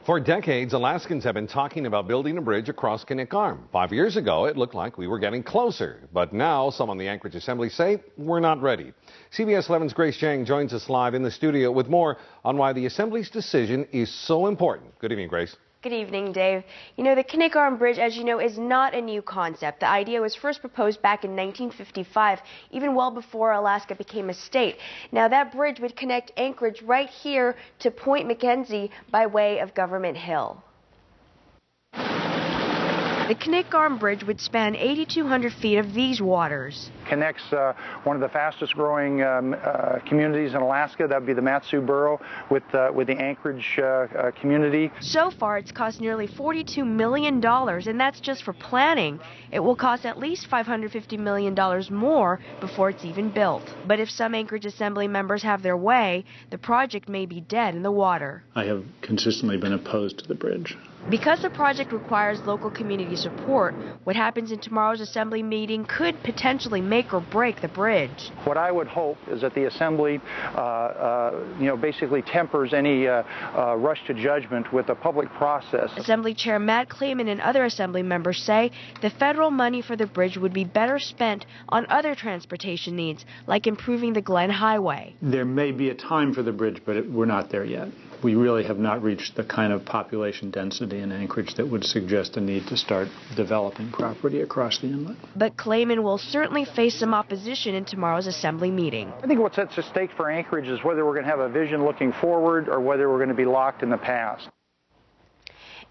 For decades, Alaskans have been talking about building a bridge across Knik Arm. 5 years ago, it looked like we were getting closer. But now, some on the Anchorage Assembly say we're not ready. CBS 11's Grace Chang joins us live in the studio with more on why the Assembly's decision is so important. Good evening, Grace. Good evening, Dave. You know, the Knik Arm Bridge, as you know, is not a new concept. The idea was first proposed back in 1955, even well before Alaska became a state. Now, that bridge would connect Anchorage right here to Point McKenzie by way of Government Hill. The Knik Arm Bridge would span 8,200 feet of these waters. Connects one of the fastest growing communities in Alaska. That would be the Matsu Borough with the Anchorage community. So far, it's cost nearly $42 million, and that's just for planning. It will cost at least $550 million more before it's even built. But if some Anchorage Assembly members have their way, the project may be dead in the water. I have consistently been opposed to the bridge. Because the project requires local community support, what happens in tomorrow's Assembly meeting could potentially make or break the bridge. What I would hope is that the Assembly, basically tempers any rush to judgment with a public process. Assembly Chair Matt Clayman and other Assembly members say the federal money for the bridge would be better spent on other transportation needs, like improving the Glen Highway. There may be a time for the bridge, but we're not there yet. We really have not reached the kind of population density in Anchorage that would suggest a need to start developing property across the inlet. But Clayman will certainly face some opposition in tomorrow's Assembly meeting. I think what's at stake for Anchorage is whether we're going to have a vision looking forward or whether we're going to be locked in the past.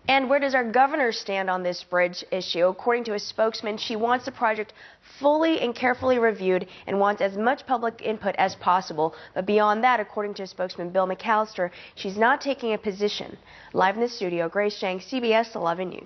And where does our governor stand on this bridge issue? According to a spokesman, she wants the project fully and carefully reviewed and wants as much public input as possible. But beyond that, according to spokesman Bill McAllister, she's not taking a position. Live in the studio, Grace Chang, CBS 11 News.